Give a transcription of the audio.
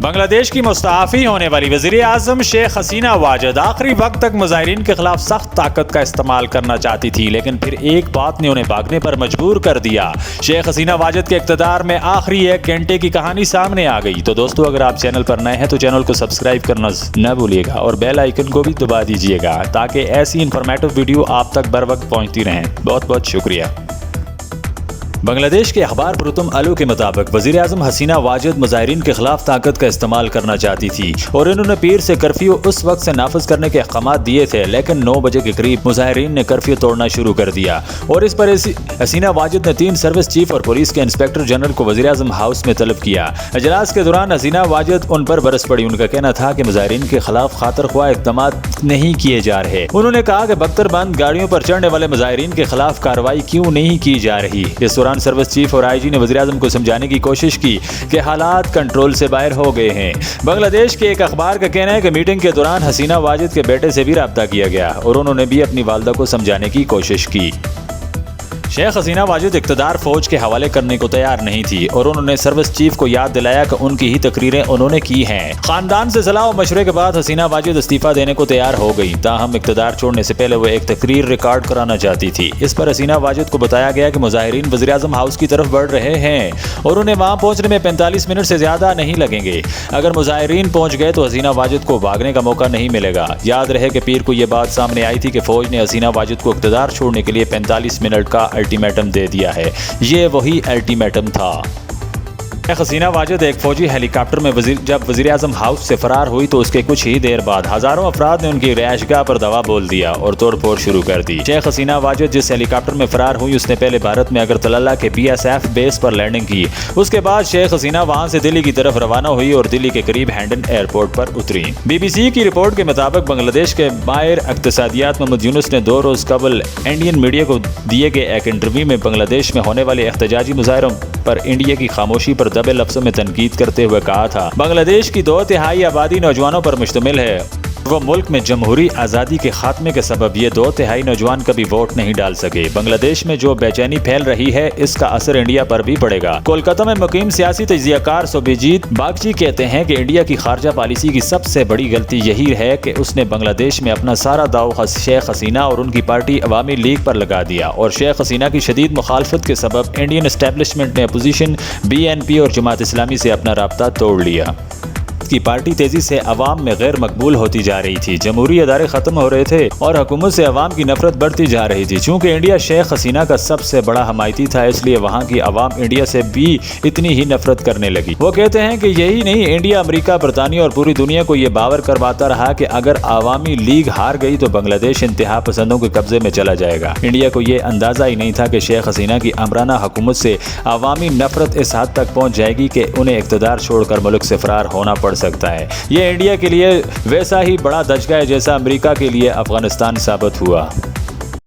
بنگلہ دیش کی مستعفی ہونے والی وزیر اعظم شیخ حسینہ واجد آخری وقت تک مظاہرین کے خلاف سخت طاقت کا استعمال کرنا چاہتی تھی، لیکن پھر ایک بات نے انہیں بھاگنے پر مجبور کر دیا۔ شیخ حسینہ واجد کے اقتدار میں آخری 1 گھنٹے کی کہانی سامنے آ گئی۔ تو دوستو، اگر آپ چینل پر نئے ہیں تو چینل کو سبسکرائب کرنا نہ بھولیے گا اور بیل آئیکن کو بھی دبا دیجیے گا تاکہ ایسی انفارمیٹو ویڈیو آپ تک بر وقت پہنچتی رہیں۔ بہت بہت شکریہ۔ بنگلہ دیش کے اخبار پرتم الو کے مطابق وزیر اعظم حسینہ واجد مظاہرین کے خلاف طاقت کا استعمال کرنا چاہتی تھی اور انہوں نے پیر سے کرفیو اس وقت سے نافذ کرنے کے احکامات دیے تھے، لیکن 9 بجے کے قریب مظاہرین نے کرفیو توڑنا شروع کر دیا اور اس پر حسینہ واجد نے 3 سروس چیف اور پولیس کے انسپکٹر جنرل کو وزیر اعظم ہاؤس میں طلب کیا۔ اجلاس کے دوران حسینہ واجد ان پر برس پڑی۔ ان کا کہنا تھا کہ مظاہرین کے خلاف خاطر خواہ اقدامات نہیں کیے جا رہے۔ انہوں نے کہا کہ بختر بند گاڑیوں پر چڑھنے والے مظاہرین کے خلاف کارروائی کیوں نہیں کی جا رہی۔ اس دوران سروس چیف اور آئی جی نے وزیر اعظم کو سمجھانے کی کوشش کی کہ حالات کنٹرول سے باہر ہو گئے ہیں۔ بنگلہ دیش کے ایک اخبار کا کہنا ہے کہ میٹنگ کے دوران حسینہ واجد کے بیٹے سے بھی رابطہ کیا گیا اور انہوں نے بھی اپنی والدہ کو سمجھانے کی کوشش کی۔ شیخ حسینہ واجد اقتدار فوج کے حوالے کرنے کو تیار نہیں تھی اور انہوں نے سروس چیف کو یاد دلایا کہ ان کی ہی تقریریں انہوں نے کی ہیں۔ خاندان سے صلاح و مشورے کے بعد حسینہ واجد استعفیٰ دینے کو تیار ہو گئی، تاہم اقتدار چھوڑنے سے پہلے وہ ایک تقریر ریکارڈ کرانا چاہتی تھی۔ اس پر حسینہ واجد کو بتایا گیا کہ مظاہرین وزیر اعظم ہاؤس کی طرف بڑھ رہے ہیں اور انہیں وہاں پہنچنے میں 45 منٹ سے زیادہ نہیں لگیں گے۔ اگر مظاہرین پہنچ گئے تو حسینہ واجد کو بھاگنے کا موقع نہیں ملے گا۔ یاد رہے کہ پیر کو یہ بات سامنے آئی تھی کہ فوج نے حسینہ واجد کو اقتدار چھوڑنے کے لیے 45 منٹ کا الٹیمیٹم دے دیا ہے۔ یہ وہی الٹیمیٹم تھا۔ شیخ حسینہ واجد ایک فوجی ہیلی کاپٹر میں جب وزیر اعظم ہاؤس سے فرار ہوئی تو اس کے کچھ ہی دیر بعد ہزاروں افراد نے ان کی رہائش گاہ پر دھوا بول دیا اور توڑ پھوڑ شروع کر دی۔ شیخ حسینہ واجد جس ہیلی کاپٹر میں فرار ہوئی اس نے پہلے بھارت میں اگرتلہ کے BSF بیس پر لینڈنگ کی۔ اس کے بعد شیخ حسینہ وہاں سے دلی کی طرف روانہ ہوئی اور دلی کے قریب ہینڈن ایئرپورٹ پر اتری۔ BBC کی رپورٹ کے مطابق بنگلہ دیش کے ماہر اقتصادیات محمد یونس نے 2 روز قبل انڈین میڈیا کو دیے گئے ایک انٹرویو میں بنگلہ دیش میں ہونے والے احتجاجی مظاہروں پر انڈیا کی خاموشی پر دبے لفظوں میں تنقید کرتے ہوئے کہا تھا، بنگلہ دیش کی 2/3 آبادی نوجوانوں پر مشتمل ہے۔ وہ ملک میں جمہوری آزادی کے خاتمے کے سبب یہ 2/3 نوجوان کبھی ووٹ نہیں ڈال سکے۔ بنگلہ دیش میں جو بے چینی پھیل رہی ہے اس کا اثر انڈیا پر بھی پڑے گا۔ کولکاتہ میں مقیم سیاسی تجزیہ کار سوبھیجیت باگچی کہتے ہیں کہ انڈیا کی خارجہ پالیسی کی سب سے بڑی غلطی یہی ہے کہ اس نے بنگلہ دیش میں اپنا سارا داؤ شیخ حسینہ اور ان کی پارٹی عوامی لیگ پر لگا دیا اور شیخ حسینہ کی شدید مخالفت کے سبب انڈین اسٹیبلشمنٹ نے اپوزیشن BNP اور جماعت اسلامی سے اپنا رابطہ توڑ لیا۔ کی پارٹی تیزی سے عوام میں غیر مقبول ہوتی جا رہی تھی، جمہوری ادارے ختم ہو رہے تھے اور حکومت سے عوام کی نفرت بڑھتی جا رہی تھی۔ چونکہ انڈیا شیخ حسینہ کا سب سے بڑا حمایتی تھا، اس لیے وہاں کی عوام انڈیا سے بھی اتنی ہی نفرت کرنے لگی۔ وہ کہتے ہیں کہ یہی نہیں، انڈیا، امریکہ، برطانیہ اور پوری دنیا کو یہ باور کرواتا رہا کہ اگر عوامی لیگ ہار گئی تو بنگلہ دیش انتہا پسندوں کے قبضے میں چلا جائے گا۔ انڈیا کو یہ اندازہ ہی نہیں تھا کہ شیخ حسینہ کی آمرانہ حکومت سے عوامی نفرت اس حد تک پہنچ جائے گی کہ انہیں اقتدار چھوڑ کر ملک سے فرار ہونا پڑ سکتا ہے۔ یہ انڈیا کے لیے ویسا ہی بڑا دھچکا ہے جیسا امریکہ کے لیے افغانستان ثابت ہوا۔